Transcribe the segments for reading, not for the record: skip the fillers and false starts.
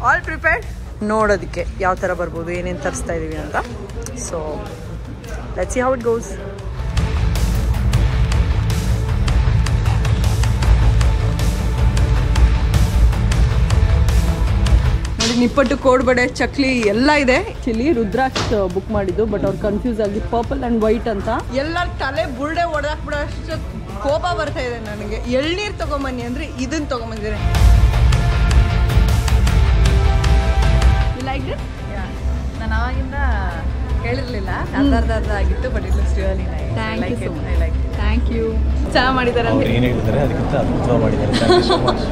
All prepared ನೋಡೋದಕ್ಕೆ ಯಾವ ಥರ ಬರ್ಬೋದು, ಏನೇನು ತರಿಸ್ತಾ ಇದ್ದೀವಿ ಅಂತ. So let's see how it goes. ನೋಡಿ, ನಿಪ್ಪಟ್ಟು, ಕೋಡ್ಬಡೆ, ಚಕ್ಲಿ ಎಲ್ಲ ಇದೆ. ಆ್ಯಕ್ಚುಲಿ ರುದ್ರಾಕ್ಷ ಬುಕ್ ಮಾಡಿದ್ದು, ಬಟ್ ಅವ್ರು ಕನ್ಫ್ಯೂಸ್ ಆಗಿ ಪರ್ಪಲ್ ಆ್ಯಂಡ್ ವೈಟ್ ಅಂತ. ಎಲ್ಲರ ತಲೆ ಬುಲ್ಡೆ ಹೊಡೆದಾಕ್ಬಿಡೋ ಅಷ್ಟು ಕೋಪ ಬರ್ತಾ ಇದೆ ನನಗೆ. ಎಳ್ನೀರು ತೊಗೊಂಬನ್ನಿ ಅಂದರೆ ಇದನ್ನು ತೊಗೊಂಬಂದಿದ್ದಾರೆ. ನಾನು ಅವಾಗಿಂದ ಕೇಳಿರ್ಲಿಲ್ಲ, ಅರ್ಧ ಆಗಿತ್ತು, but it looks really nice. Thank you, thank you. ಚೆನ್ನಾಗಿ ಮಾಡಿದ್ದಾರೆ ಅಂತ ಏನು ಹೇಳಿದ್ದಾರೆ, ಅದಕ್ಕಿಂತ ಅದ್ಭುತವಾಗಿ ಮಾಡಿದ್ದಾರೆ. Thank you so much.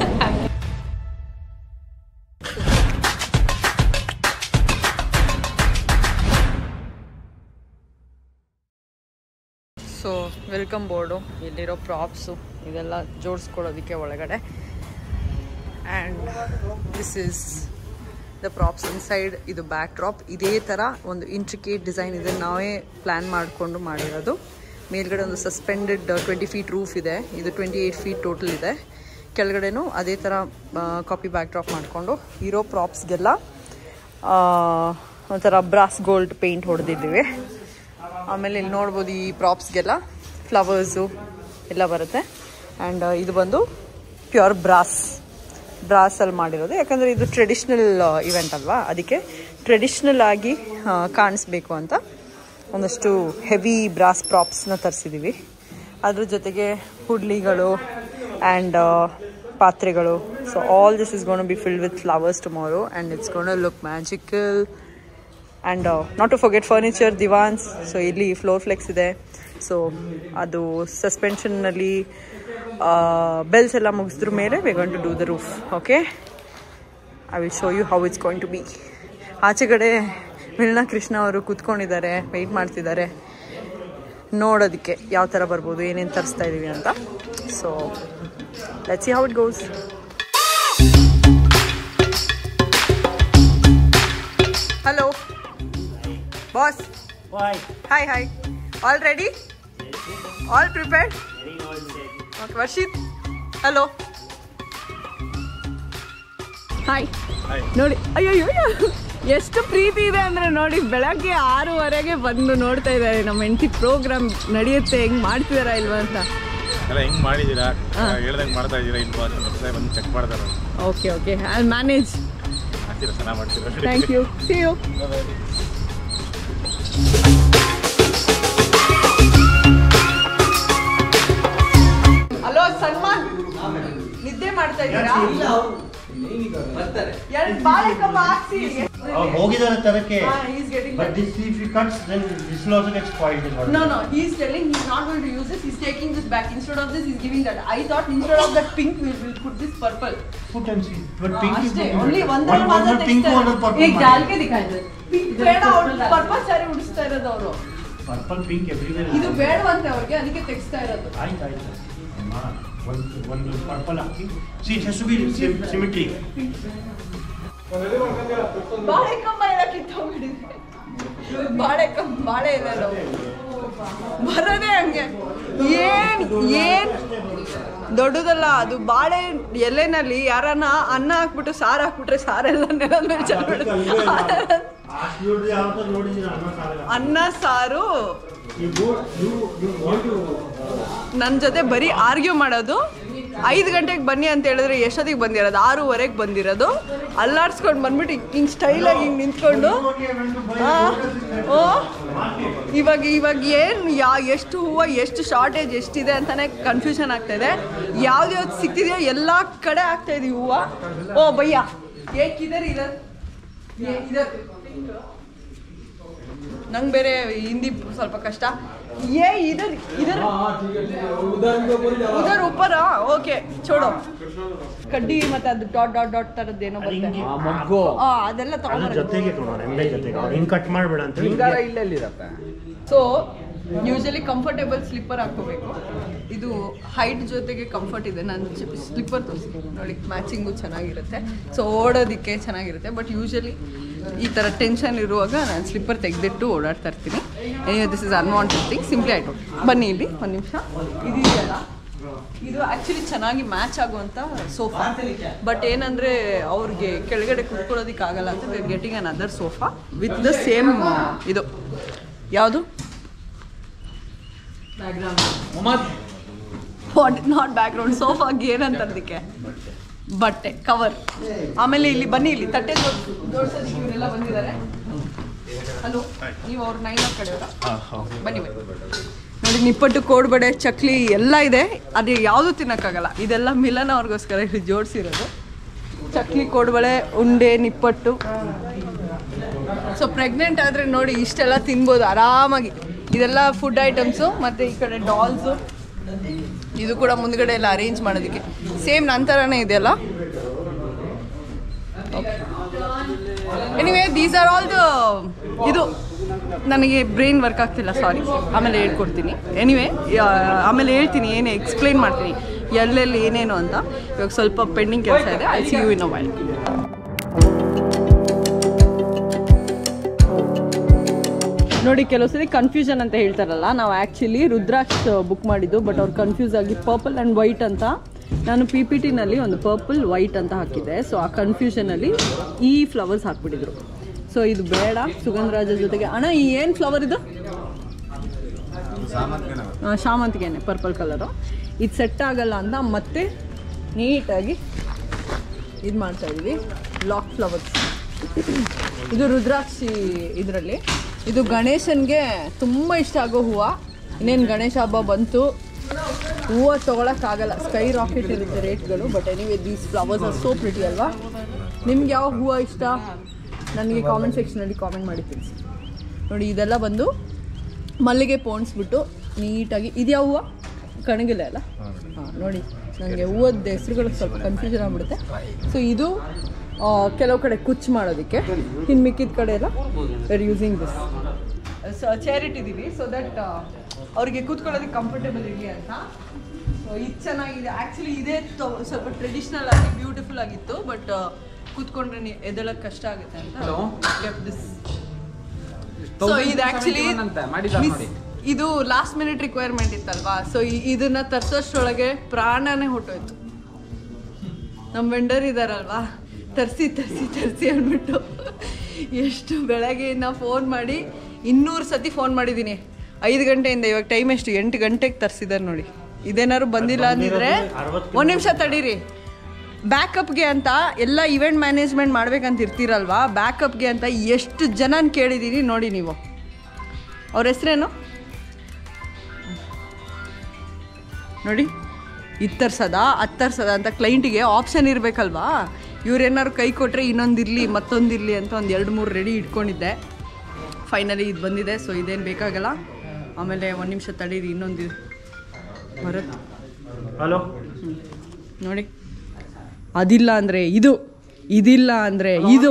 So welcome board, ಇಲ್ಲಿರೋ ಪ್ರಾಪ್ಸು ಇದೆಲ್ಲ ಜೋಡಿಸ್ಕೊಳ್ಳೋದಕ್ಕೆ ಒಳಗಡೆ. And this is the props inside. ಇದು ಬ್ಯಾಕ್ ಡ್ರಾಪ್. ಇದೇ ಥರ ಒಂದು ಇಂಟ್ರಿಕೇಟ್ ಡಿಸೈನ್ ಇದೆ, ನಾವೇ ಪ್ಲ್ಯಾನ್ ಮಾಡಿಕೊಂಡು ಮಾಡಿರೋದು. ಮೇಲ್ಗಡೆ ಒಂದು ಸಸ್ಪೆಂಡೆಡ್ 20 ಫೀಟ್ ರೂಫ್ ಇದೆ, ಇದು 28 ಫೀಟ್ ಟೋಟಲ್ ಇದೆ. ಕೆಳಗಡೆನೂ ಅದೇ ಥರ ಕಾಪಿ ಬ್ಯಾಕ್ ಡ್ರಾಪ್ ಮಾಡಿಕೊಂಡು ಇರೋ ಪ್ರಾಪ್ಸ್ಗೆಲ್ಲ ಒಂಥರ ಬ್ರಾಸ್ ಗೋಲ್ಡ್ ಪೇಂಟ್ ಹೊಡೆದಿದ್ದೀವಿ. ಆಮೇಲೆ ಇಲ್ಲಿ ನೋಡ್ಬೋದು, ಈ ಪ್ರಾಪ್ಸ್ಗೆಲ್ಲ ಫ್ಲವರ್ಸು ಎಲ್ಲ ಬರುತ್ತೆ. ಆ್ಯಂಡ್ ಇದು ಬಂದು ಪ್ಯೂರ್ ಬ್ರಾಸಲ್ಲಿ ಮಾಡಿರೋದು, ಯಾಕಂದರೆ ಇದು ಟ್ರೆಡಿಷ್ನಲ್ ಇವೆಂಟ್ ಅಲ್ವಾ, ಅದಕ್ಕೆ ಟ್ರೆಡಿಷ್ನಲ್ ಆಗಿ ಕಾಣಿಸ್ಬೇಕು ಅಂತ ಒಂದಷ್ಟು ಹೆವಿ ಬ್ರಾಸ್ ಪ್ರಾಪ್ಸ್ನ ತರಿಸಿದ್ದೀವಿ. ಅದ್ರ ಜೊತೆಗೆ ಹುಡ್ಲಿಗಳು ಆ್ಯಂಡ್ ಪಾತ್ರೆಗಳು. So all this is gonna be filled with flowers tomorrow and it's gonna look magical. And not to forget furniture, divans. So ಇಲ್ಲಿ ಫ್ಲೋರ್ ಫ್ಲೆಕ್ಸ್ ಇದೆ. ಸೊ ಅದು ಸಸ್ಪೆನ್ಷನ್ನಲ್ಲಿ ಬೆಲ್ಸ್ ಎಲ್ಲ ಮುಗಿಸಿದ್ರ ಮೇಲೆ we going to do the roof. Okay, I will show you how it's going to be. ಆಚೆಗಡೆ ಮಿಲ್ನಾ ಕೃಷ್ಣ ಅವರು ಕೂತ್ಕೊಂಡಿದ್ದಾರೆ, ವೆಯ್ಟ್ ಮಾಡ್ತಿದ್ದಾರೆ ನೋಡೋದಕ್ಕೆ ಯಾವ ಥರ ಬರ್ಬೋದು, ಏನೇನು ತರಿಸ್ತಾ ಇದ್ದೀವಿ ಅಂತ. So let's see how it goes. Hello boss. Hi hi. All ready? All prepared? Okay. Varshith, hello. Hi. ನೋಡಿ, ಅಯ್ಯೋ ಎಷ್ಟು ಪ್ರೀತಿ ಇದೆ ಅಂದರೆ ನೋಡಿ, ಬೆಳಗ್ಗೆ 6:30ಗೆ ಬಂದು ನೋಡ್ತಾ ಇದ್ದಾರೆ ನಮ್ಮ ಹೆಂಡತಿ ಪ್ರೋಗ್ರಾಮ್ ನಡೆಯುತ್ತೆ, ಹೆಂಗೆ ಮಾಡ್ತಿದಾರಾ ಇಲ್ವಾ ಅಂತ. ಎಲ್ಲ ಹೆಂಗೆ ಮಾಡಿದ್ದೀರಾ, ಹೇಳ್ದಂಗೆ ಮಾಡ್ತಾ ಇದ್ದೀರಾ ಇಲ್ವಾ ಅಂತ ಬಂದು ಚೆಕ್ ಮಾಡ್ತಾರೆ. Okay okay, I manage. ಮಾಡ್ತೀರಾ, ಚೆನ್ನಾಗಿ ಮಾಡ್ತೀರಾ. Thank you, see you. Hello Salman, ನಿದ್ದೆ ಮಾಡ್ತಾ ಇದ್ದೀರಾ? ಹೋಗಿದ್ದಾರೆ ತರಕ್ಕೆ. But this if he cuts, then this will also get spoiled. No, he is telling he is not going to use this. He is taking this back. Instead of this, he is giving that. I thought instead of that pink, we will put this purple. Put and see. But pink is only one pink or purple. एक डाल के दिखाई दे. Pink ಬೇಡ, ಅವರು purple ಸಾರಿ ಉಡಿಸ್ತಾ ಇರೋದು ಅವರು. Purple pink everywhere. ಇದು ಬೇಡವಂತೆ ಅವರಿಗೆ, ಅದಕ್ಕೆ ತೆಗಿಸ್ತಾ ಇರೋದು. ಆಯ್ತು. One purple hockey. See, it has to be symmetry. ಬಾಳೆ ಕಂಬ ಎಲ್ಲ ಕಿತ್ತೋಗ್ಬಿಟ್ಟಿದೆ. ಬಾಳೆ ಇದೆ ನಾವು ಬರೋದೇ ಹಂಗೆ. ಏನ್ ದೊಡ್ಡದಲ್ಲ ಅದು. ಬಾಳೆ ಎಲೆನಲ್ಲಿ ಯಾರನ್ನ ಅನ್ನ ಹಾಕ್ಬಿಟ್ಟು ಸಾರು ಹಾಕ್ಬಿಟ್ರೆ ಸಾರೆಲ್ಲ ನೆಲದ ಮೇಲೆ ಚೆಲ್ಬಿಡುತ್ತೆ. ಅನ್ನ ಸಾರು ನನ್ನ ಜೊತೆ ಬರೀ ಆರ್ಗ್ಯೂ ಮಾಡೋದು. 5 ಗಂಟೆಗೆ ಬನ್ನಿ ಅಂತ ಹೇಳಿದ್ರೆ ಎಷ್ಟೊತ್ತಿಗೆ ಬಂದಿರೋದು? 6:15ಗೆ ಬಂದಿರೋದು. ಅಲ್ಲಾಡ್ಸ್ಕೊಂಡು ಬಂದ್ಬಿಟ್ಟು ಹಿಂಗೆ ಸ್ಟೈಲಾಗಿ ಹಿಂಗೆ ನಿಂತ್ಕೊಂಡು ಇವಾಗ ಏನು ಎಷ್ಟು ಹೂವು, ಎಷ್ಟು ಶಾರ್ಟೇಜ್ ಎಷ್ಟಿದೆ ಅಂತಲೇ ಕನ್ಫ್ಯೂಷನ್ ಆಗ್ತಾಯಿದೆ. ಯಾವ್ದು ಸಿಗ್ತಿದೆಯೋ ಎಲ್ಲ ಕಡೆ ಆಗ್ತಾಯಿದೆ ಹೂವು. ಓ ಭಯ್ಯ, ಏಕಿದ್ದಾರೆ ಇದರ್ ನಂಗೆ ಬೇರೆ ಹಿಂದಿ ಸ್ವಲ್ಪ ಕಷ್ಟ. ಉದರ್ ಉಪ್ಪರ. ಓಕೆ, ಚೋಡೋ ಕಡ್ಡಿ ಮತ್ತೆ ಅದು ಡಾಟ್ ಡಾಟ್ ಡಾಟ್ ತರದ್ದೇನೋ ಬರುತ್ತೆ, ಅದೆಲ್ಲ ತಗೊಂಡು ಕಟ್ ಮಾಡಬೇಡ ಅಂತ. ಸೊ ಯೂಶಲಿ ಕಂಫರ್ಟೇಬಲ್ ಸ್ಲಿಪ್ಪರ್ ಹಾಕೋಬೇಕು. ಇದು ಹೈಟ್ ಜೊತೆಗೆ ಕಂಫರ್ಟ್ ಇದೆ. ನಾನು ಸ್ಲಿಪ್ಪರ್ ತೋರಿಸ್ತೀನಿ ನೋಡಿ, ಮ್ಯಾಚಿಂಗು ಚೆನ್ನಾಗಿರುತ್ತೆ. ಸೊ ಓಡೋದಕ್ಕೆ ಚೆನ್ನಾಗಿರುತ್ತೆ. ಬಟ್ ಯೂಶಲಿ ಈ ಥರ ಟೆನ್ಷನ್ ಇರುವಾಗ ನಾನು ಸ್ಲಿಪ್ಪರ್ ತೆಗೆದಿಟ್ಟು ಓಡಾಡ್ತಾ ಇರ್ತೀನಿ. This is unwanted thing. Simply I don't. ಬನ್ನಿ ಇಲ್ಲಿ ಒಂದು ನಿಮಿಷ. ಇದೆಯಲ್ಲ ಇದು ಆ್ಯಕ್ಚುಲಿ ಚೆನ್ನಾಗಿ ಮ್ಯಾಚ್ ಆಗುವಂಥ ಸೋಫಾ. ಬಟ್ ಏನಂದರೆ ಅವ್ರಿಗೆ ಕೆಳಗಡೆ ಕುತ್ಕೊಳ್ಳೋದಕ್ಕೆ ಆಗಲ್ಲ ಅಂತ we are getting an other sofa with the same ಇದು ಯಾವುದು ವಾಟ್ ನಾಟ್ ಬ್ಯಾಕ್ಗ್ರೌಂಡ್ ಸೋಫಾಗೆ ಏನಂತ ಅದಕ್ಕೆ ಬಟ್ಟೆ ಕವರ್. ಆಮೇಲೆ ಇಲ್ಲಿ ಬನ್ನಿ, ಇಲ್ಲಿ ತಟ್ಟೆ ಜೋಡಿಸೋದಕ್ಕೆ ಇವರೆಲ್ಲ ಬಂದಿದ್ದಾರೆ. ಹಲೋ, ನೀವು ಅವ್ರ 9 ಕಡೆಯವರ ಬನ್ನಿ ಬನ್ನಿ. ನೋಡಿ ನಿಪ್ಪಟ್ಟು, ಕೋಡ್ಬಡೆ, ಚಕ್ಲಿ ಎಲ್ಲ ಇದೆ. ಅದು ಯಾವುದು ತಿನ್ನೋಕ್ಕಾಗಲ್ಲ. ಇದೆಲ್ಲ ಮಿಲನ ಅವ್ರಿಗೋಸ್ಕರ ಇಲ್ಲಿ ಜೋಡಿಸಿರೋದು. ಚಕ್ಲಿ, ಕೋಡ್ಬಳೆ, ಉಂಡೆ, ನಿಪ್ಪಟ್ಟು. ಸೊ ಪ್ರೆಗ್ನೆಂಟ್ ಆದರೆ ನೋಡಿ ಇಷ್ಟೆಲ್ಲ ತಿನ್ಬೋದು ಆರಾಮಾಗಿ. ಇದೆಲ್ಲ ಫುಡ್ ಐಟಮ್ಸು. ಮತ್ತು ಈ ಕಡೆ ಡಾಲ್ಸು, ಇದು ಕೂಡ ಮುಂದ್ಗಡೆ ಎಲ್ಲ ಅರೇಂಜ್ ಮಾಡೋದಕ್ಕೆ ಸೇಮ್ ನಂತರನೇ ಇದೆಯಲ್ಲ. Anyway these are all the ಇದು ನನಗೆ ಬ್ರೈನ್ ವರ್ಕ್ ಆಗ್ತಿಲ್ಲ, ಸಾರಿ. ಆಮೇಲೆ ಹೇಳ್ಕೊಡ್ತೀನಿ. ಎನಿವೇ ಆಮೇಲೆ ಹೇಳ್ತೀನಿ, ಏನೇ ಎಕ್ಸ್ಪ್ಲೈನ್ ಮಾಡ್ತೀನಿ ಎಲ್ಲೆಲ್ಲಿ ಏನೇನು ಅಂತ. ಇವಾಗ ಸ್ವಲ್ಪ ಪೆಂಡಿಂಗ್ ಕೆಲಸ ಇದೆ. I see you in a while. ನೋಡಿ ಕೆಲವು ಸರಿ ಕನ್ಫ್ಯೂಷನ್ ಅಂತ ಹೇಳ್ತಾರಲ್ಲ, ನಾವು ಆ್ಯಕ್ಚುಲಿ ರುದ್ರಾಕ್ಷ ಬುಕ್ ಮಾಡಿದ್ದು. ಬಟ್ ಅವ್ರು ಕನ್ಫ್ಯೂಸ್ ಆಗಿ ಪರ್ಪಲ್ ಆ್ಯಂಡ್ ವೈಟ್ ಅಂತ, ನಾನು ಪಿ ಪಿ ಟಿನಲ್ಲಿ ಒಂದು ಪರ್ಪಲ್ ವೈಟ್ ಅಂತ ಹಾಕಿದ್ದೆ. ಸೊ ಆ ಕನ್ಫ್ಯೂಷನಲ್ಲಿ ಈ ಫ್ಲವರ್ಸ್ ಹಾಕ್ಬಿಟ್ಟಿದ್ರು. ಸೊ ಇದು ಬೇಡ, ಸುಗಂಧರಾಜ ಜೊತೆಗೆ. ಅಣ್ಣ ಈ ಏನು ಫ್ಲವರ್ ಇದು? ಶಾಮಂತಿಗೆನೆ, ಪರ್ಪಲ್ ಕಲರು. ಇದು ಸೆಟ್ ಆಗಲ್ಲ ಅಂತ ಮತ್ತೆ ನೀಟಾಗಿ ಇದು ಮಾಡ್ತಾಯಿದ್ವಿ. Lock flowers. ಇದು ರುದ್ರಾಕ್ಷಿ ಇದರಲ್ಲಿ. ಇದು ಗಣೇಶನಿಗೆ ತುಂಬ ಇಷ್ಟ ಆಗೋ ಹೂವು. ಇನ್ನೇನು ಗಣೇಶ ಹಬ್ಬ ಬಂತು, ಹೂವು ತೊಗೊಳಕ್ಕಾಗಲ್ಲ, ಸ್ಕೈ ರಾಕೆಟ್ ಇರುತ್ತೆ ರೇಟ್ಗಳು. But anyway these flowers are so pretty ಅಲ್ವಾ? ನಿಮ್ಗೆ ಯಾವ ಹೂವು ಇಷ್ಟ ನನಗೆ ಕಾಮೆಂಟ್ ಸೆಕ್ಷನಲ್ಲಿ ಕಾಮೆಂಟ್ ಮಾಡಿ ತಿಳಿಸಿ. ನೋಡಿ ಇದೆಲ್ಲ ಬಂದು ಮಲ್ಲಿಗೆ ಪೋಣಿಸ್ಬಿಟ್ಟು ನೀಟಾಗಿ. ಇದು ಯಾವ ಹೂವು? ಕಣಗಿಲೆ ಅಲ್ಲ? ಹಾಂ ನೋಡಿ, ನನಗೆ ಹೂವದ ಹೆಸ್ರುಗಳಿಗೆ ಸ್ವಲ್ಪ ಕನ್ಫ್ಯೂಷನ್ ಆಗಿಬಿಡುತ್ತೆ. ಸೊ ಇದು ಕೆಲವು ಕಡೆ ಕುಚ್ಚು ಮಾಡೋದಕ್ಕೆ, ಇನ್ನು ಮಿಕ್ಕಿದ ಕಡೆ ಎಲ್ಲ were using this. So chair ಇಟ್ಟಿದ್ದೀವಿ ಸೊ ದಟ್ ಅವ್ರಿಗೆ ಕೂತ್ಕೊಳ್ಳೋದಕ್ಕೆ ಕಂಫರ್ಟೇಬಲ್ ಇರಲಿ ಅಂತ. ಸೊ ಇದು ಚೆನ್ನಾಗಿದೆ. ಆ್ಯಕ್ಚುಲಿ ಇದೇ ಸ್ವಲ್ಪ ಟ್ರೆಡಿಷ್ನಲ್ ಆಗಿ ಬ್ಯೂಟಿಫುಲ್ ಆಗಿತ್ತು. ಬಟ್ ಕೂತ್ಕೊಂಡ್ರೆ ಎದ್ದೇಳಕ್ಕೆ ಕಷ್ಟ ಆಗುತ್ತೆ ಅಂತ ದಿಸ್. ಸೊ ಇದು ಆ್ಯಕ್ಚುಲಿ ಇದು ಲಾಸ್ಟ್ ಮಿನಿಟ್ ರಿಕ್ವೈರ್ಮೆಂಟ್ ಇತ್ತಲ್ವಾ? ಸೊ ಇದನ್ನು ತರಿಸೋಷ್ಟರೊಳಗೆ ಪ್ರಾಣನೇ ಹೊಟ್ಟೋಯ್ತು. ನಮ್ಮ ವೆಂಡರ್ ಇದ್ದಾರಲ್ವಾ, ತರಿಸಿ ತರಿಸಿ ತರಿಸಿ ಅಂದ್ಬಿಟ್ಟು ಎಷ್ಟು ಬೆಳಗ್ಗೆಯಿಂದ ಫೋನ್ ಮಾಡಿ 200 ಸತಿ ಫೋನ್ ಮಾಡಿದ್ದೀನಿ 5 ಗಂಟೆಯಿಂದ. ಇವಾಗ ಟೈಮ್ ಎಷ್ಟು? 8 ಗಂಟೆಗೆ ತರಿಸಿದ್ದಾರೆ ನೋಡಿ. ಇದೇನಾದ್ರು ಬಂದಿಲ್ಲ ಅಂದಿದ್ರೆ 1 ನಿಮಿಷ ತಡೀರಿ. ಬ್ಯಾಕಪ್ಗೆ ಅಂತ ಎಲ್ಲ ಇವೆಂಟ್ ಮ್ಯಾನೇಜ್ಮೆಂಟ್ ಮಾಡ್ಬೇಕಂತ ಇರ್ತೀರಲ್ವಾ, ಬ್ಯಾಕಪ್ಗೆ ಅಂತ ಎಷ್ಟು ಜನನ ಕೇಳಿದ್ದೀನಿ ನೋಡಿ ನೀವು. ಅವ್ರ ಹೆಸ್ರೇನು ನೋಡಿ. ಇದು ತರ್ಸೋದಾ ಅದು ತರ್ಸೋದಾ ಅಂತ ಕ್ಲೈಂಟಿಗೆ ಆಪ್ಷನ್ ಇರಬೇಕಲ್ವಾ. ಇವ್ರೇನಾದ್ರು ಕೈ ಕೊಟ್ಟರೆ ಇನ್ನೊಂದಿರಲಿ ಮತ್ತೊಂದಿರಲಿ ಅಂತ ಒಂದು 2-3 ರೆಡಿ ಇಟ್ಕೊಂಡಿದ್ದೆ. ಫೈನಲಿ ಇದು ಬಂದಿದೆ. ಸೊ ಇದೇನು ಬೇಕಾಗಲ್ಲ. ಆಮೇಲೆ 1 ನಿಮಿಷ ತಡೀರಿ, ಇನ್ನೊಂದು ಬರುತ್ತೆ. ಹಲೋ ನೋಡಿ, ಅದಿಲ್ಲ ಅಂದರೆ ಇದು, ಇದಿಲ್ಲ ಅಂದರೆ ಇದು,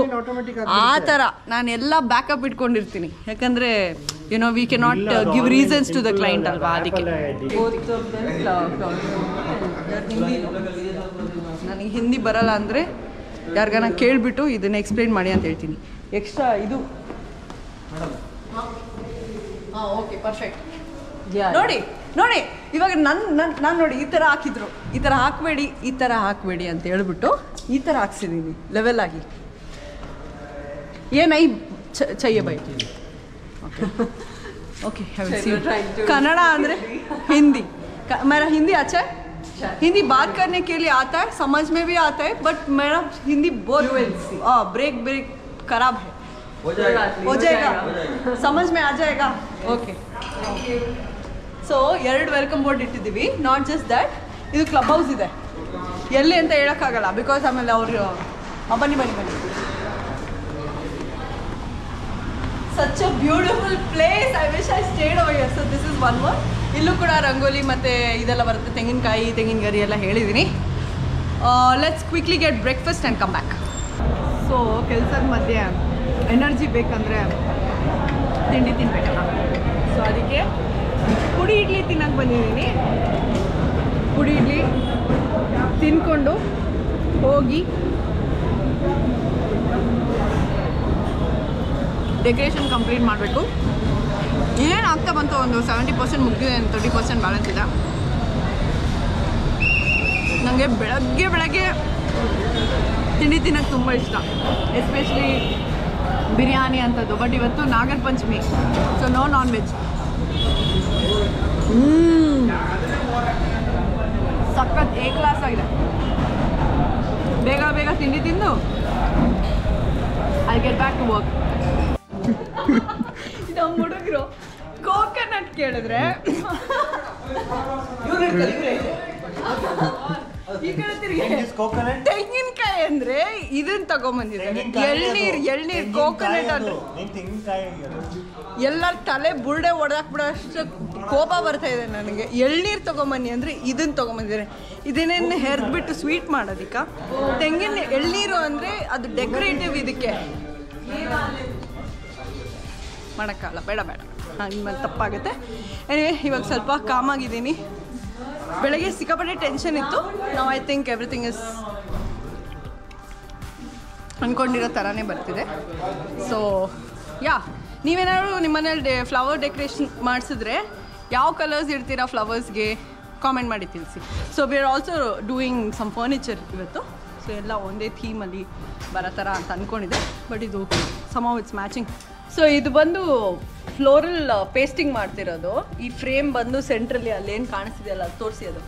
ಆ ಥರ ನಾನು ಎಲ್ಲ ಬ್ಯಾಕಪ್ ಇಟ್ಕೊಂಡಿರ್ತೀನಿ. ಯಾಕಂದರೆ you know we can not give reasons to the client ಅಲ್ವಾ, ಅದಕ್ಕೆ. ನನಗೆ ಹಿಂದಿ ಬರಲ್ಲ ಅಂದರೆ ಯಾರಿಗಾನ ಕೇಳಿಬಿಟ್ಟು ಇದನ್ನು ಎಕ್ಸ್ಪ್ಲೇನ್ ಮಾಡಿ ಅಂತ ಹೇಳ್ತೀನಿ. ಎಕ್ಸ್ಟ್ರಾ ಇದು ಹಾಂ ಓಕೆ ಪರ್ಫೆಕ್ಟ್. ನೋಡಿ ನೋಡಿ ಇವಾಗ ನಾನು ನೋಡಿ ಈ ಥರ ಹಾಕಿದ್ರು, ಈ ಥರ ಹಾಕಬೇಡಿ, ಈ ಥರ ಹಾಕಬೇಡಿ ಅಂತ ಹೇಳ್ಬಿಟ್ಟು ಈ ಥರ ಹಾಕ್ಸಿದ್ದೀನಿ ಲೆವೆಲ್ ಆಗಿ. ಏನೈ ಚಯ್ಯ ಬೈ. ಓಕೆ ಕನ್ನಡ ಅಂದರೆ ಹಿಂದಿ. मेरा हिंदी अच्छा है, हिंदी बात करने के लिए आता है, समझ में भी आता है. बट मेरा हिंदी बहुत ब्रेक खराब है. हो जाएगा समझ में आ जाएगा. ओके ಸೊ 2 ವೆಲ್ಕಮ್ ಬೋರ್ಡ್ ಇಟ್ಟಿದ್ದೀವಿ. ನಾಟ್ ಜಸ್ಟ್ ದ್ಯಾಟ್, ಇದು ಕ್ಲಬ್ ಹೌಸ್ ಇದೆ. ಎಲ್ಲಿ ಅಂತ ಹೇಳೋಕ್ಕಾಗಲ್ಲ ಬಿಕಾಸ್ ಆಮೇಲೆ ಅವರು ಬನ್ನಿ ಬನ್ನಿ ಬನ್ನಿ. Such a beautiful place. I wish I stayed over here. So this is one more. ಇಲ್ಲೂ ಕೂಡ ರಂಗೋಲಿ ಮತ್ತು ಇದೆಲ್ಲ ಬರುತ್ತೆ, ತೆಂಗಿನಕಾಯಿ, ತೆಂಗಿನ ಗರಿ ಎಲ್ಲ ಹೇಳಿದ್ದೀನಿ. Let's quickly get breakfast and come back. So ಕೆಲಸದ ಮಧ್ಯೆ ಎನರ್ಜಿ ಬೇಕಂದರೆ ತಿಂಡಿ ತಿನ್ಬೇಕಲ್ಲ. ಸೊ ಅದಕ್ಕೆ ಪುಡಿ ಇಡ್ಲಿ ತಿನ್ನೋಕ್ಕೆ ಬಂದಿದ್ದೀನಿ. ಪುಡಿ ಇಡ್ಲಿ ತಿನ್ಕೊಂಡು ಹೋಗಿ ಡೆಕೋರೇಷನ್ ಕಂಪ್ಲೀಟ್ ಮಾಡಬೇಕು. ಏನು ಆಗ್ತಾ ಬಂತು, ಒಂದು 70% ಮುಗಿದಿದೆ, 30% ಬ್ಯಾಲೆನ್ಸ್ ಇದೆ. ನನಗೆ ಬೆಳಗ್ಗೆ ತಿಂಡಿ ತಿನ್ನೋಕ್ಕೆ ತುಂಬ ಇಷ್ಟ, ಎಸ್ಪೆಷಲಿ ಬಿರಿಯಾನಿ ಅಂಥದ್ದು. ಬಟ್ ಇವತ್ತು Nagara Panchami, so no non veg. ಸಖತ್ ಎ ಕ್ಲಾಸ್ ಆಗಿದೆ. ಬೇಗ ತಿಂಡಿ ತಿಂದು I get back to work. ನಮ್ಮ ಹುಡುಗರು ಕೋಕೋನಟ್ ಕೇಳಿದ್ರೆ ಈ ಕಡೆ ತಿರುಗಿ ತೆಂಗಿನಕಾಯಿ ಅಂದ್ರೆ ಇದನ್ನ ತಗೊಂಬಂದಿದ್ದಾರೆ. ಎಳ್ನೀರ್ ಕೋಕೋನಟ್ ಅಂದ್ರೆ ಎಲ್ಲರ ತಲೆ ಬುರ್ಡೆ ಹೊಡೆದಾಕ್ಬಿಡೋಷ್ಟು ಕೋಪ ಬರ್ತಾ ಇದೆ ನನಗೆ. ಎಳ್ನೀರು ತಗೊಂಬನ್ನಿ ಅಂದರೆ ಇದನ್ನು ತೊಗೊಂಬಂದಿದ್ದಾರೆ. ಇದನ್ನೇನು ಹೆರ್ದ್ಬಿಟ್ಟು ಸ್ವೀಟ್ ಮಾಡೋದಿಕ್ಕ. ತೆಂಗಿನ ಎಳ್ನೀರು ಅಂದರೆ ಅದು ಡೆಕೋರೇಟಿವ್, ಇದಕ್ಕೆ ಮಾಡೋಕ್ಕಾಗಲ್ಲ. ಬೇಡ ಆಮೇಲೆ ತಪ್ಪಾಗುತ್ತೆ. ಇವಾಗ ಸ್ವಲ್ಪ ಕಾಮಾಗಿದ್ದೀನಿ. ಬೆಳಗ್ಗೆ ಸಿಕ್ಕಾಪಟ್ಟೆ ಟೆನ್ಷನ್ ಇತ್ತು. ನಾವು ಐ ಥಿಂಕ್ ಎವ್ರಿಥಿಂಗ್ ಇಸ್ ಅಂದ್ಕೊಂಡಿರೋ ಥರನೇ ಬರ್ತಿದೆ. ಸೊ ನೀವೇನಾದ್ರು ನಿಮ್ಮ ಮನೇಲಿ ಫ್ಲವರ್ ಡೆಕೋರೇಷನ್ ಮಾಡಿಸಿದ್ರೆ ಯಾವ ಕಲರ್ಸ್ ಇಡ್ತೀರಾ ಫ್ಲವರ್ಸ್ಗೆ ಕಾಮೆಂಟ್ ಮಾಡಿ ತಿಳಿಸಿ. So we are also doing some furniture ಇವತ್ತು. ಸೊ ಎಲ್ಲ ಒಂದೇ ಥೀಮಲ್ಲಿ ಬರೋ ಥರ ಅಂತ ಅಂದ್ಕೊಂಡಿದ್ದೆ. ಬಟ್ ಇದು somehow it's matching. So ಇದು ಬಂದು ಫ್ಲೋರಲ್ ಪೇಸ್ಟಿಂಗ್ ಮಾಡ್ತಿರೋದು. ಈ ಫ್ರೇಮ್ ಬಂದು ಸೆಂಟ್ರಲ್ಲಿ ಅಲ್ಲೇನು ಕಾಣಿಸ್ತಿದೆಯಲ್ಲ ಅದು ತೋರಿಸಿ, ಅದು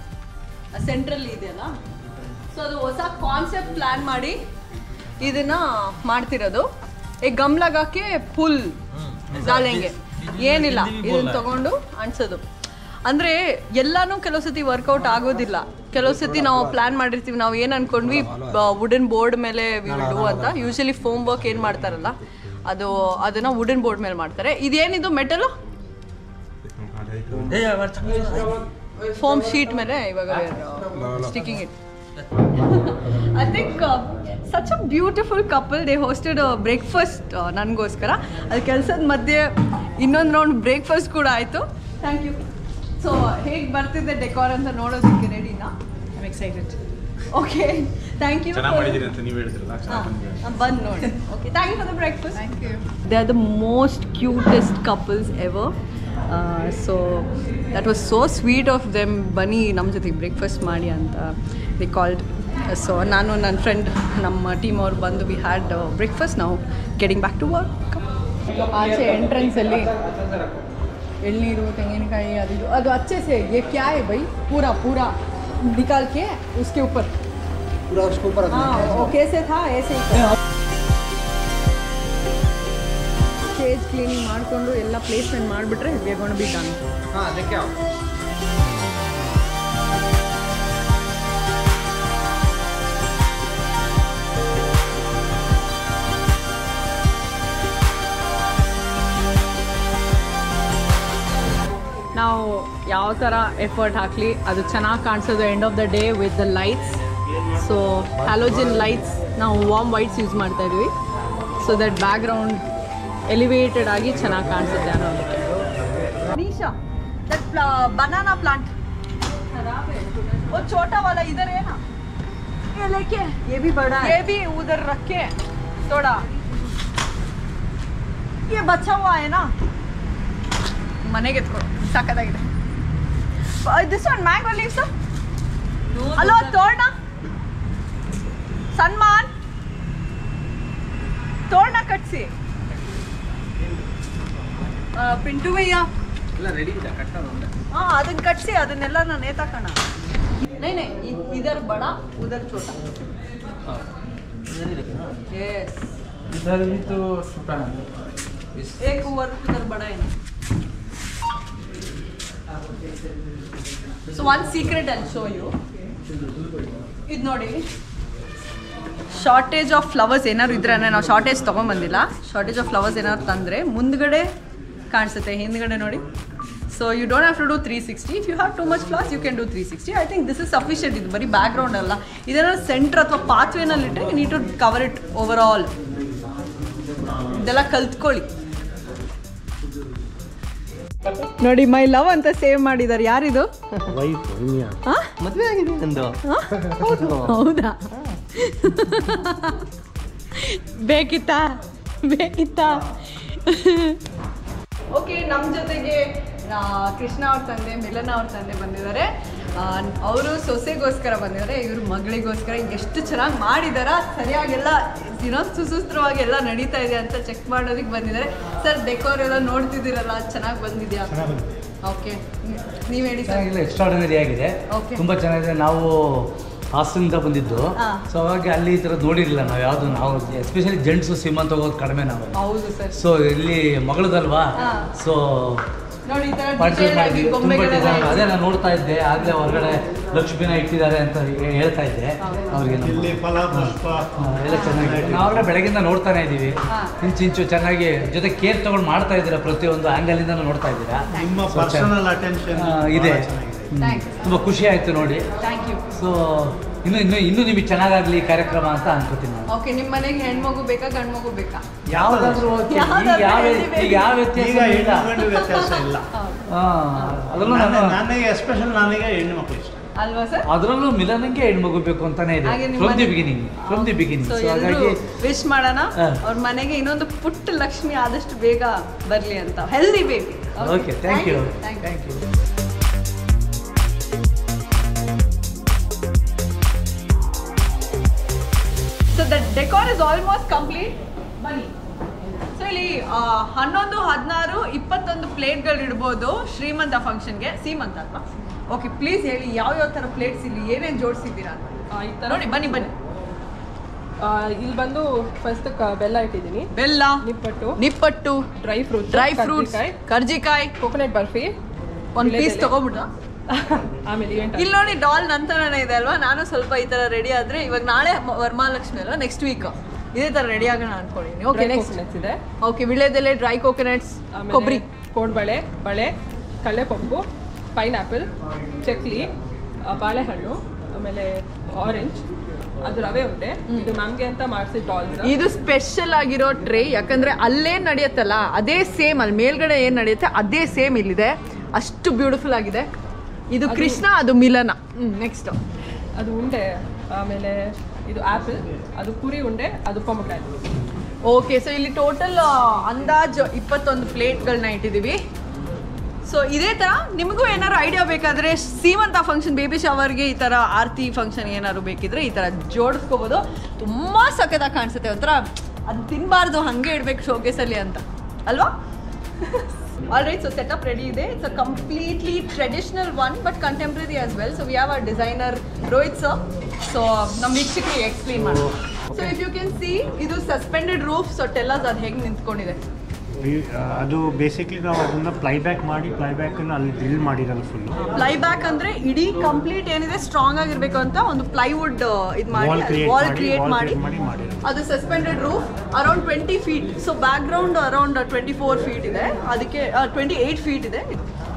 ಸೆಂಟ್ರಲ್ಲಿ ಇದೆಯಲ್ಲ. ಸೊ ಅದು ಹೊಸ ಕಾನ್ಸೆಪ್ಟ್ ಪ್ಲ್ಯಾನ್ ಮಾಡಿ ಇದನ್ನು ಮಾಡ್ತಿರೋದು. ಈ ಗಮ್ಲಾಗಕ್ಕೆ ಫುಲ್ ಜಾಲೆಂಗೆ ಏನಿಲ್ಲ, ಇದನ್ನು ತಗೊಂಡು ಅಂಟಿಸೋದು. ಅಂದರೆ ಎಲ್ಲನೂ ಕೆಲವು ಸತಿ ವರ್ಕೌಟ್ ಆಗೋದಿಲ್ಲ. ಕೆಲವು ಸತಿ ನಾವು ಪ್ಲ್ಯಾನ್ ಮಾಡಿರ್ತೀವಿ, ನಾವು ಏನು ಅಂದ್ಕೊಂಡ್ವಿ ವುಡನ್ ಬೋರ್ಡ್ ಮೇಲೆ ವಿಡು ಅಂತ. ಯೂಶಲಿ ಫೋಮ್ ವರ್ಕ್ ಏನು ಮಾಡ್ತಾರಲ್ಲ ಅದನ್ನು ವುಡನ್ ಬೋರ್ಡ್ ಮೇಲೆ ಮಾಡ್ತಾರೆ. ಇದೇನಿದು ಮೆಟಲು ಫೋಮ್ ಶೀಟ್ ಮೇಲೆ ಇವಾಗ sticking it. I think such a beautiful couple. They hosted a breakfast ನನಗೋಸ್ಕರ. ಅದು ಕೆಲಸದ ಮಧ್ಯೆ ಇನ್ನೊಂದು ರೌಂಡ್ ಬ್ರೇಕ್ಫಾಸ್ಟ್ ಕೂಡ ಆಯಿತು. Thank you. ಸೊ ಹೇಗೆ ಬರ್ತಿದ್ದೆ ಡೆಕೋರ್ ಅಂತ ನೋಡೋದಕ್ಕೆ ರೆಡಿನಾ? I am excited. Okay, thank you. ಬಂದು ನೋಡಿ. Okay, thank you for the breakfast. Thank you. They are the most cutest couples ever. So that was so sweet of them. ಬನ್ನಿ ನಮ್ಮ ಜೊತೆಗೆ ಬ್ರೇಕ್ಫಾಸ್ಟ್ ಮಾಡಿ ಅಂತ ದೇ ಕಾಲ್ಡ್. ಸೊ ನಾನು ನನ್ನ friend ನಮ್ಮ ಟೀಮ್ ಅವ್ರು ಬಂದು ವಿ ಹ್ಯಾಡ್ ಬ್ರೇಕ್ಫಾಸ್ಟ್. ನಾವು ಗೆಟಿಂಗ್ ಬ್ಯಾಕ್ ಟು ವರ್ಕ್. ಆಚೆ ಎಂಟ್ರೆನ್ಸಲ್ಲಿ ಎಳ್ನೀರು ತೆಂಗಿನಕಾಯಿ ಅದು अच्छे से ये क्या है भाई? पूरा निकाल के उसके ऊपर हाँ वो कैसे था ऐसे ही ಸ್ಟೇಜ್ ಕ್ಲೀನಿಂಗ್ ಮಾಡಿಕೊಂಡು ಎಲ್ಲ ಪ್ಲೇಸ್ಮೆಂಟ್ ಮಾಡಿಬಿಟ್ರೆ we are gonna be done. ಹಾಂ, ಅದಕ್ಕೆ ನಾವು ಯಾವ ಥರ ಎಫರ್ಟ್ ಹಾಕಲಿ ಅದು ಚೆನ್ನಾಗಿ ಕಾಣಿಸೋದು end of the day with the lights. So halogen lights ನಾವು ವಾರ್ಮ್ ವೈಟ್ಸ್ ಯೂಸ್ ಮಾಡ್ತಾಯಿದ್ವಿ. ಸೊ ದಟ್ ಬ್ಯಾಕ್ಗ್ರೌಂಡ್ ಎಲಿವೇಟೆಡ್ ಆಗಿ ಚೆನ್ನಾಗಿ ಕಾಣಿಸುತ್ತೆ ಅನ್ನೋದಕ್ಕೆ. निशा that banana plant वो छोटा वाला इधर है ना, ये लेके ये भी बड़ा है, ये भी उधर रख के थोड़ा ये बचा हुआ है ना ಮನೆಗೆ ಎತ್ಕೊ. ಸಾಕಾಗಿದೆ. ದಿಸ್ ಒನ್ ಮ್ಯಾಂಗೋ ಲೀವ್ಸ್ ಅಲ್ಲೋ ತೋರಣ ಸನ್ಮಾನ್ ತೋರಣ ಕಟ್ಸಿ. ಪಿಂಟು ಭಯ್ಯ हाँ ಅದನ್ನ ಕಟ್ಸಿ ಅದನ್ನೆಲ್ಲ ನಾನು ನೇತಾಕೋಣ. नहीं इधर बड़ा उधर छोटा. यस इधर भी तो छोटा है, एक उधर बड़ा है ना. So one secret I'll show you. ಇದು ನೋಡಿ, ಶಾರ್ಟೇಜ್ ಆಫ್ ಫ್ಲವರ್ಸ್ ಏನಾದ್ರು ಇದ್ರೆ, ನಾವು ಶಾರ್ಟೇಜ್ ತೊಗೊಂಬಂದಿಲ್ಲ. ಶಾರ್ಟೇಜ್ ಆಫ್ ಫ್ಲವರ್ಸ್ ಏನಾದ್ರು ತಂದರೆ ಮುಂದ್ಗಡೆ ಕಾಣಿಸುತ್ತೆ, ಹಿಂದ್ಗಡೆ ನೋಡಿ. So you don't have to do 360. If you have too much flowers you can do 360. I think this is sufficient. ಇದು ಬರೀ ಬ್ಯಾಕ್ಗ್ರೌಂಡ್ ಅಲ್ಲ, ಇದನ್ನು ಸೆಂಟ್ರ್ ಅಥವಾ ಪಾತ್ವೇನಲ್ಲಿ ಇಟ್ಟರೆ you need to cover it over all. ಇದೆಲ್ಲ ಕಲ್ತ್ಕೊಳ್ಳಿ. ನೋಡಿ ಮೈ ಲವ್ ಅಂತ ಸೇವ್ ಮಾಡಿದ್ದಾರೆ. ಯಾರಿದು? ಮದುವೆ ಆಗಿದೆ ನಂದು. ಹೌದಾ? ಬೇಕಿತ್ತಾ? ಓಕೆ, ನಮ್ಮ ಜೊತೆಗೆ ಕೃಷ್ಣ ಅವ್ರ ತಂದೆ ಮಿಲನ ಅವ್ರ ತಂದೆ ಬಂದಿದ್ದಾರೆ. ಅವರು ಸೊಸೆಗೋಸ್ಕರ ಬಂದಿದ್ದಾರೆ, ಇವರು ಮಗಳಿಗೋಸ್ಕರ ಎಷ್ಟು ಚೆನ್ನಾಗಿ ಮಾಡಿದಾರ, ಸರಿಯಾಗೆಲ್ಲ ಸುಸೂತ್ರವಾಗಿ ಎಲ್ಲ ನಡೀತಾ ಇದೆ ಅಂತ ಚೆಕ್ ಮಾಡೋದಕ್ಕೆ ಬಂದಿದ್ದಾರೆ. ಸರ್ ಡೆಕೋರ್ ಎಲ್ಲ ನೋಡ್ತಿದ್ದೀರಲ್ಲ, ಚೆನ್ನಾಗಿ ಬಂದಿದೆಯಾ? ಓಕೆ, ನೀವು ಹೇಳಿ ಸರ್. ಎಕ್ಸ್ಟ್ರಾರ್ಡಿನರಿ ಆಗಿದೆ, ತುಂಬ ಚೆನ್ನಾಗಿದೆ. ನಾವು ಹಾಸನದಿಂದ ಬಂದಿದ್ದು, ಸೊ ಹಾಗಾಗಿ ಅಲ್ಲಿ ಈ ಥರ ನೋಡಿರಲಿಲ್ಲ ನಾವು ಯಾವುದು. ನಾವು ಎಸ್ಪೆಷಲಿ ಜೆಂಟ್ಸು ಸೀಮಂತ ಹೋಗೋದು ಕಡಿಮೆ ನಾವು. ಹೌದು ಸರ್. ಸೊ ಇಲ್ಲಿ ಮಗಳದಲ್ವಾ, ಸೊ ಪಾರ್ಟಿಸಿಪೇಟ್ ಮಾಡಿದ್ವಿ. ತುಂಬ ಡಿಸೈನ್ ಅದೇ ನಾನು ನೋಡ್ತಾ ಇದ್ದೆ, ಆಗಲೇ ಹೊರಗಡೆ ಲಕ್ಷ್ಮಿನ ಇಟ್ಟಿದ್ದಾರೆ ಅಂತ ಹೇಳ್ತಾ ಇದ್ದೆ ಅವ್ರಿಗೆ. ಎಲ್ಲ ಚೆನ್ನಾಗಿದೆ. ನಾವೆಲ್ಲ ಬೆಳಗಿಂದ ನೋಡ್ತಾನೆ ಇದ್ದೀವಿ, ಇಂಚು ಚೆನ್ನಾಗಿ ಜೊತೆ ಕೇರ್ ತಗೊಂಡು ಮಾಡ್ತಾ ಇದ್ದೀರಾ, ಪ್ರತಿಯೊಂದು ಆ್ಯಂಗಲಿಂದ ನೋಡ್ತಾ ಇದ್ದೀರಾ. ಇದೆ, ತುಂಬ ಖುಷಿ ಆಯಿತು ನೋಡಿ. ಸೊ ಇನ್ನು ನಿಮಗೆ ಚೆನ್ನಾಗಾಗಲಿ ಕಾರ್ಯಕ್ರಮ ಅಂತ ಅನ್ಕೋತೀನಿ ನಾನು. ಓಕೆ, ನಿಮ್ಮ ಮನೆಗೆ ಹೆಣ್ಮಗು ಬೇಕಾ ಗಂಡು ಮಗು ಬೇಕಾ? ಯಾವುದಾದ್ರೂ ಯಾವ ವ್ಯತ್ಯಾಸ ಇಲ್ಲ. ಅದರಲ್ಲೂ ನನಗೆ ಎಸ್ಪೆಷಲ್ ನನಗೆ ಹೆಣ್ಮಕ್ಳು ಇಷ್ಟ ಅಲ್ವಾ ಸರ್? ಅದರಲ್ಲೂ ಮಿಲನಂಗೆ ಹೆಣ್ಮಗು ಬೇಕು ಅಂತಾನೆ ಇದೆ ಫ್ರಮ್ ದಿ ಬಿಗಿನಿಂಗ್. ಸೊ ಹಾಗಾಗಿ ವಿಶ್ ಮಾಡೋಣ ಅವ್ರ ಮನೆಗೆ ಇನ್ನೊಂದು ಪುಟ್ಟ ಲಕ್ಷ್ಮಿ ಆದಷ್ಟು ಬೇಗ ಬರಲಿ ಅಂತ. Healthy baby. Okay, thank you. So the decor is almost complete. ಬನ್ನಿ. ಸೊ ಇಲ್ಲಿ 11, 16, 21 ಪ್ಲೇಟ್ಗಳು ಇಡ್ಬೋದು ಶ್ರೀಮಂತ ಫಂಕ್ಷನ್ಗೆ. ಸೀಮಂತ ಅಲ್ವಾ? ಓಕೆ, ಪ್ಲೀಸ್ ಹೇಳಿ ಯಾವ ಥರ ಪ್ಲೇಟ್ಸ್ ಇಲ್ಲಿ ಏನೇನು ಜೋಡಿಸಿದ್ದೀರಾ ಅಂತ ನೋಡಿ. ಬನ್ನಿ. ಇಲ್ಲಿ ಬಂದು ಫಸ್ಟ್ ಬೆಲ್ಲ ಇಟ್ಟಿದ್ದೀನಿ. ಬೆಲ್ಲ, ನಿಪ್ಪಟ್ಟು, ಡ್ರೈ ಫ್ರೂಟ್ಸ್, ಕರ್ಜಿಕಾಯಿ, ಕೋಕೋನಟ್ ಬರ್ಫಿ, ಒಂದು ಪೀಸ್ ತಗೊಂಡ್ಬಿಟ್ಟ. ಆಮೇಲೆ ಇಲ್ಲಿ ನೋಡಿ ಡಾಲ್ ನಂತರನೇ ಇದೆ ಅಲ್ವಾ. ನಾನು ಸ್ವಲ್ಪ ಈ ತರ ರೆಡಿ ಆದ್ರೆ, ಇವಾಗ ನಾಳೆ ವರಮಹಾಲಕ್ಷ್ಮಿ ಅಲ್ವಾ, ನೆಕ್ಸ್ಟ್ ವೀಕ್ ಇದೇ ತರ ರೆಡಿ ಆಗೋಣ ಅನ್ಕೊಂಡಿದ್ದೀನಿ. ಓಕೆ, ನೆಕ್ಸ್ಟ್ ಇದೆ. ಓಕೆ, ವಿಳ್ಯದೆಲೆ, ಡ್ರೈ ಕೋಕೋನಟ್ಸ್, ಕೊಬ್ಬರಿ, ಕೋಡ್ಬಳೆ, ಬಳೆ, ಕಡಲೆಪಪ್ಪು, ಪೈನಾಪಲ್, ಚಕ್ಲಿ, ಬಾಳೆಹಣ್ಣು, ಆಮೇಲೆ ಆರೆಂಜ್, ಅದು ರವೆ ಉಂಡೆ. ಇದು ಮ್ಯಾಮ್ಗೆ ಅಂತ ಮಾಡಿಸಿದ ಡಾಲ್ಸ್. ಇದು ಸ್ಪೆಷಲ್ ಆಗಿರೋ ಟ್ರೇ, ಯಾಕಂದ್ರೆ ಅಲ್ಲೇನ್ ನಡೆಯುತ್ತಲ್ಲ ಅದೇ ಸೇಮ್, ಅಲ್ಲಿ ಮೇಲ್ಗಡೆ ಏನ್ ನಡೆಯುತ್ತೆ ಅದೇ ಸೇಮ್ ಇಲ್ಲಿದೆ. ಅಷ್ಟು ಬ್ಯೂಟಿಫುಲ್ ಆಗಿದೆ. ಇದು ಕೃಷ್ಣ, ಅದು ಮಿಲನ. ನೆಕ್ಸ್ಟ್ ಅದು ಉಂಡೆ, ಆಮೇಲೆ ಇದು ಆ್ಯಪಲ್, ಅದು ಪುರಿ ಉಂಡೆ, ಅದು ಪೊಮಗ್ರಾನೇಟ್. ಓಕೆ, ಸೊ ಇಲ್ಲಿ ಟೋಟಲ್ ಅಂದಾಜು 21 ಪ್ಲೇಟ್ಗಳನ್ನ ಇಟ್ಟಿದ್ದೀವಿ. ಸೊ ಇದೇ ಥರ ನಿಮಗೂ ಏನಾದ್ರು ಐಡಿಯಾ ಬೇಕಾದರೆ, ಸೀಮಂತ ಫಂಕ್ಷನ್, ಬೇಬಿ ಶವರ್ಗೆ ಈ ಥರ ಆರತಿ ಫಂಕ್ಷನ್ ಏನಾದ್ರು ಬೇಕಿದ್ರೆ ಈ ಥರ ಜೋಡಿಸ್ಕೋಬೋದು. ತುಂಬ ಸಖತ್ತಾಗಿ ಕಾಣಿಸುತ್ತೆ. ಒಂಥರ ಅದು ತಿನ್ನಬಾರ್ದು, ಹಾಗೆ ಇಡಬೇಕು ಶೋಕೇಸಲ್ಲಿ ಅಂತ ಅಲ್ವಾ? Alright, so setup ready ಇದೆ. It's a completely traditional one but contemporary as well. So we have our designer Rohit sir. So ನಮ್ಮ ವೀಕ್ಷಕರಿಗೆ ಎಕ್ಸ್ಪ್ಲೇನ್ ಮಾಡಿ. So if you can see, ಇದು suspended roof. So tell us ಅದು ಹೇಗೆ ನಿಂತ್ಕೊಂಡಿದೆ. ಅದು basically ನಾವು ಅದನ್ನ ಪ್ಲೈಬ್ಯಾಕ್ ಮಾಡಿ, ಪ್ಲೈಬ್ಯಾಕನ್ನು ಅಲ್ಲಿ ಡ್ರಿಲ್ ಮಾಡಿರಲ್ಲ ಫುಲ್. ಪ್ಲೈಬ್ಯಾಕ್ ಅಂದ್ರೆ ಇಡೀ ಕಂಪ್ಲೀಟ್ ಏನಿದೆ ಸ್ಟ್ರಾಂಗ್ ಆಗಿರ್ಬೇಕು ಅಂತ ಒಂದು ಪ್ಲೈವುಡ್ ಇದು ಮಾಡಿ, ವಾಲ್ ಕ್ರಿಯೇಟ್ ಮಾಡಿ ಅದು suspended roof. Around 20 feet. So back ground around 24 feet ಇದೆ, ಅದಕ್ಕೆ 28 feet ಇದೆ.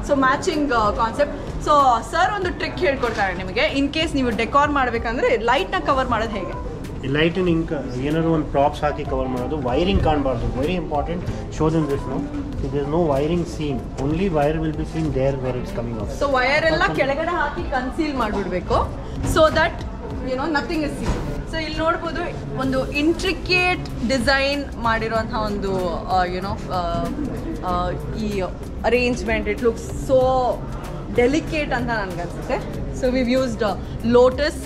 So matching concept. So sir ಒಂದು ಟ್ರಿಕ್ ಹೇಳ್ಕೊಡ್ತಾರೆ ನಿಮಗೆ. ಇನ್ ಕೇಸ್ ನೀವು ಡೆಕೋರ್ ಮಾಡಬೇಕಂದ್ರೆ ಲೈಟ್ನ ಕವರ್ ಮಾಡೋದು ಹೇಗೆ? ಈ ಲೈಟನ್ನು ಏನಾದ್ರು ಒಂದು ಪ್ರಾಪ್ಸ್ ಹಾಕಿ ಕವರ್ ಮಾಡೋದು. ವೈರಿಂಗ್ ಕಾಣಬಾರ್ದು, very important. Show them this no. So there is no wiring seen, only wire will be seen there where it's coming out. So wire ಎಲ್ಲ ಕೆಳಗಡೆ ಹಾಕಿ ಕನ್ಸೀಲ್ ಮಾಡಿಬಿಡ್ಬೇಕು, so that nothing is seen. So ಇಲ್ಲಿ ನೋಡ್ಬೋದು ಒಂದು intricate design ಮಾಡಿರುವಂತಹ ಒಂದು ಈ arrangement. It looks so delicate ಅಂತ ನನಗನ್ಸುತ್ತೆ. So we've used lotus,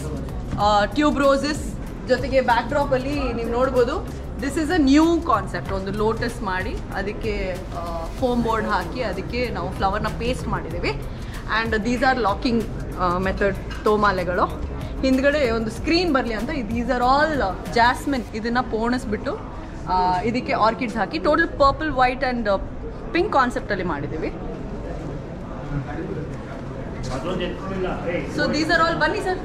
tuberoses, ಜೊತೆಗೆ ಬ್ಯಾಕ್ ಡ್ರಾಪಲ್ಲಿ ನೀವು ನೋಡ್ಬೋದು this is a new concept. ಒಂದು ಲೋಟಸ್ ಮಾಡಿ ಅದಕ್ಕೆ ಫೋಮ್ ಬೋರ್ಡ್ ಹಾಕಿ ಅದಕ್ಕೆ ನಾವು ಫ್ಲವರ್ನ ಪೇಸ್ಟ್ ಮಾಡಿದ್ದೀವಿ. And these are locking method ತೋಮಾಲೆಗಳು. ಹಿಂದ್ಗಡೆ ಒಂದು ಸ್ಕ್ರೀನ್ ಬರಲಿ ಅಂತ ದೀಸ್ ಆರ್ ಆಲ್ ಜಾಸ್ಮಿನ್. ಇದನ್ನು ಪೋಣಿಸ್ಬಿಟ್ಟು ಇದಕ್ಕೆ ಆರ್ಕಿಡ್ಸ್ ಹಾಕಿ total purple, white and pink ಕಾನ್ಸೆಪ್ಟಲ್ಲಿ ಮಾಡಿದ್ದೀವಿ. ಸೊ ದೀಸ್ ಆರ್ ಆಲ್, ಬನ್ನಿ sir,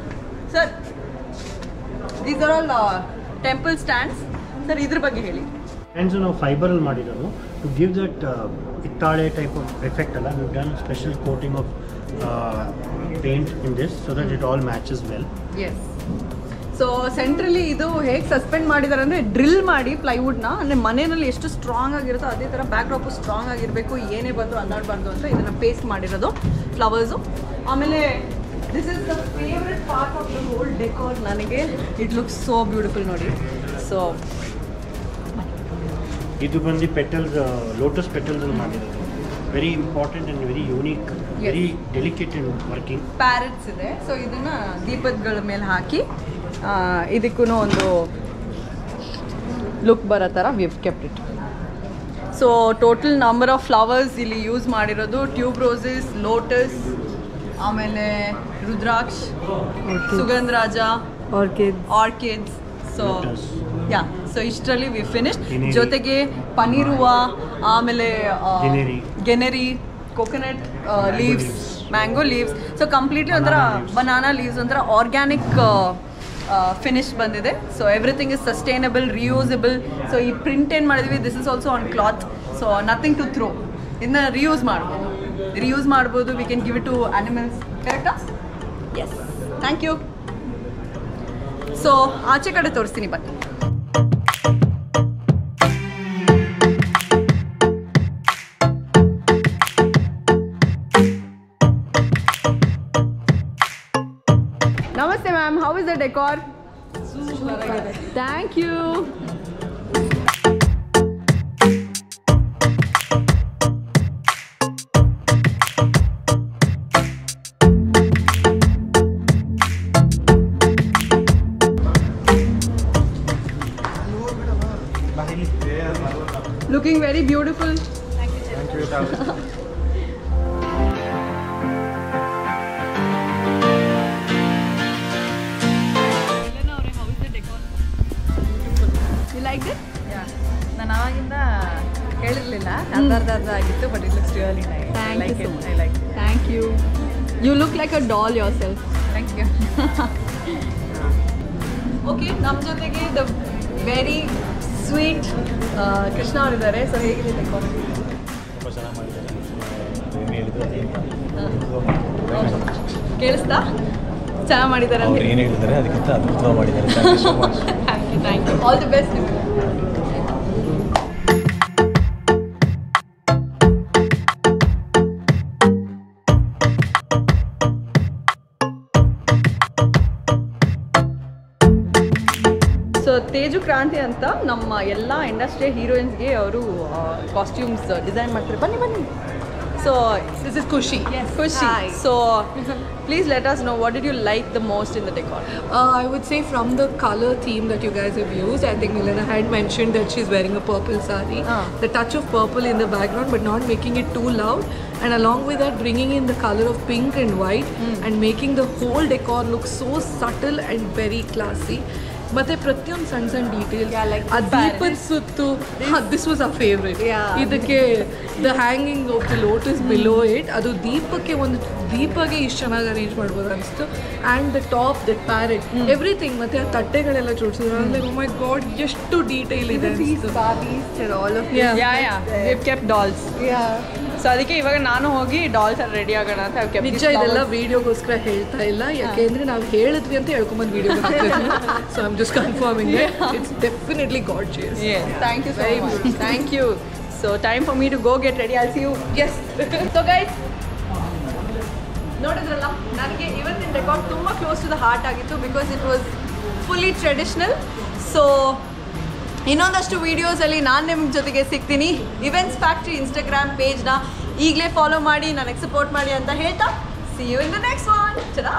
these are all temple stands. Sir ಇದ್ರ ಬಗ್ಗೆ ಹೇಳಿ. ಸ್ಟ್ಯಾಂಡ್ಸ್ ನಾವು ಫೈಬರಲ್ಲಿ ಮಾಡಿರೋದು ಟು ಗಿವ್ ದಟ್ ಹಿತ್ತಾಳೆ ಟೈಪ್ ಆಫ್ ಎಫೆಕ್ಟ್ ಅಲ್ಲ. We done special coating of paint in this so that it all matches well. Yes. So ಸೆಂಟ್ರಲ್ಲಿ ಇದು ಹೇಗೆ ಸಸ್ಪೆಂಡ್ ಮಾಡಿದ್ದಾರೆ ಅಂದರೆ ಡ್ರಿಲ್ ಮಾಡಿ ಪ್ಲೈವುಡ್ನ, ಅಂದರೆ ಮನೆಯಲ್ಲಿ ಎಷ್ಟು ಸ್ಟ್ರಾಂಗ್ ಆಗಿರುತ್ತೋ ಅದೇ ಥರ ಬ್ಯಾಕ್ ಡ್ರಾಪು ಸ್ಟ್ರಾಂಗ್ ಆಗಿರಬೇಕು, ಏನೇ ಬಂದರೂ ಅಲ್ಲಾಡಬಾರ್ದು ಅಂತ ಇದನ್ನು ಪೇಸ್ಟ್ ಮಾಡಿರೋದು ಫ್ಲವರ್ಸು. ಆಮೇಲೆ this is the favourite part of the whole decor ನನಗೆ. ಇಟ್ ಲುಕ್ಸ್ ಸೋ ಬ್ಯೂಟಿಫುಲ್ ನೋಡಿ. ಸೊ ಇದು ಬಂದು ಪೆಟಲ್ಸ್, ಲೋಟಸ್ ಪೆಟಲ್ಸ್ ಮಾಡಿರೋದು. Very important and very unique very delicate in working. Parrots ಇದೆ, ಸೊ ಇದನ್ನ ದೀಪಗಳ ಮೇಲೆ ಹಾಕಿ ಇದಕ್ಕೂ ಒಂದು ಲುಕ್ ಬರೋ ಥರ we've kept it. So total number of flowers ಇಲ್ಲಿ ಯೂಸ್ ಮಾಡಿರೋದು ಟ್ಯೂಬ್ ರೋಸಸ್, ಲೋಟಸ್, ಆಮೇಲೆ ರುದ್ರಾಕ್ಷ, ಸುಗಂಧರಾಜ, ಆರ್ಕಿಡ್ಸ್. ಸೊ ಸೊ ಇಷ್ಟರಲ್ಲಿ ವಿ ಫಿನಿಶ್. ಜೊತೆಗೆ ಪನ್ನೀರ್ ಹೂವು, ಆಮೇಲೆ ಗೆನೆರಿ, coconut leaves, mango leaves. So completely ಒಂಥರ ಬನಾನಾ ಲೀವ್ಸ್, ಒಂಥರ ಆರ್ಗ್ಯಾನಿಕ್ ಫಿನಿಶ್ ಬಂದಿದೆ. So everything is sustainable, reusable. So ಈ ಪ್ರಿಂಟ್ ಏನು ಮಾಡಿದ್ವಿ, this is also on cloth. So nothing to throw, ಇದನ್ನ ರಿಯೂಸ್ ಮಾಡ್ಬೋದು. We can give it to animals. ಕರೆಕ್ಟಾ? Yes, thank you. So ಆಚೆ ಕಡೆ ತೋರಿಸ್ತೀನಿ ಬನ್ನಿ. Namaste ma'am, how is the decor? Super. Thank you. Looking very beautiful. Thank you. ನಾನು ಆವಾಗಿಂದ ಹೇಳಿರಲಿಲ್ಲ, ಅರ್ಧ ಆಗಿತ್ತು, but it looks really nice. I like it. Thank you. You look like a doll yourself. Thank you. Okay, ನಮ್ಮ ಜೊತೆಗೆ the very sweet Krishna ಅವರಿದ್ದಾರೆ. So ಹೇಗಿದೆ decor? ತುಂಬ ಚೆನ್ನಾಗಿ ಮಾಡಿದ್ದಾರೆ. ಕೇಳಿಸ್ತಾ? ಚೆನ್ನಾಗಿ ಮಾಡಿದ್ದಾರೆ ಅಂತ ಏನು ಹೇಳಿದ್ದಾರೆ ಅದಕ್ಕಿಂತ ಅದ್ಭುತವಾಗಿ ಮಾಡಿದ್ದಾರೆ. Thank you. All the best. So Teju Kranti ಅಂತ ನಮ್ಮ ಎಲ್ಲ ಇಂಡಸ್ಟ್ರಿಯ ಹೀರೋಯಿನ್ಸ್ಗೆ ಅವರು ಕಾಸ್ಟ್ಯೂಮ್ಸ್ ಡಿಸೈನ್ ಮಾಡ್ತಾರೆ. ಬನ್ನಿ. ಸೊ ದಿಸ್ ಇಸ್ ಖುಷಿ. So please let us know, what did you like the most in the decor? I would say from the color theme that you guys have used, I think Milena had mentioned that she's wearing a purple saree. The touch of purple in the background but not making it too loud, and along with that bringing in the color of pink and white and making the whole decor look so subtle and very classy. ಮತ್ತೆ ಪ್ರತಿಯೊಂದು ಸಣ್ಣ details, ಆ ದೀಪದ ಸುತ್ತು, this was a favourite. ಇದಕ್ಕೆ the hanging of the lotus below it, ಅದು ದೀಪಗೆ ಇಷ್ಟು ಚೆನ್ನಾಗಿ ಅರೇಂಜ್ ಮಾಡ್ಬೋದು ಅನಿಸ್ತು. And the top, the parrot, everything. ಮತ್ತು ಆ ತಟ್ಟೆಗಳೆಲ್ಲ ಜೋಡಿಸಿದ್ರು. ಅಂದರೆ ಓ ಮೈ ಗಾಡ್, ಎಷ್ಟು ಡೀಟೇಲ್ ಇದೆ. ಡಾಲ್ಸ್. ಸೊ ಅದಕ್ಕೆ ಇವಾಗ ನಾನು ಹೋಗಿ ಡಾಲ್ಸ್ ಅಲ್ಲಿ ರೆಡಿ ಆಗೋಣ ಅಂತ. ನಿಜ ಇದೆಲ್ಲ ವಿಡಿಯೋಗೋಸ್ಕರ ಹೇಳ್ತಾ ಇಲ್ಲ, ಯಾಕೆಂದ್ರೆ ನಾವು ಹೇಳಿದ್ವಿ ಅಂತ ಹೇಳ್ಕೊಂಬಂದು ವಿಡಿಯೋ ಮಾಡ್ತೀವಿ. So I am just confirming it's definitely gorgeous. Thank you so much. Thank you. So time for me to go get ready. I see you. Yes. So guys, ನೋಡಿದ್ರಲ್ಲ, ನನಗೆ ಇವತ್ತಿನ ಡೆಕೋರ್ ತುಂಬ ಕ್ಲೋಸ್ ಟು ದ ಹಾರ್ಟ್ ಆಗಿತ್ತು, because it was fully traditional. So ಇನ್ನೊಂದಷ್ಟು ವೀಡಿಯೋಸಲ್ಲಿ ನಾನು ನಿಮ್ಮ ಜೊತೆಗೆ ಸಿಗ್ತೀನಿ. ಇವೆಂಟ್ಸ್ ಫ್ಯಾಕ್ಟ್ರಿ ಇನ್ಸ್ಟಾಗ್ರಾಮ್ ಪೇಜ್ನ ಈಗಲೇ ಫಾಲೋ ಮಾಡಿ, ನನಗೆ ಸಪೋರ್ಟ್ ಮಾಡಿ ಅಂತ ಹೇಳ್ತಾ, see you in the next one. ಚಲೋ.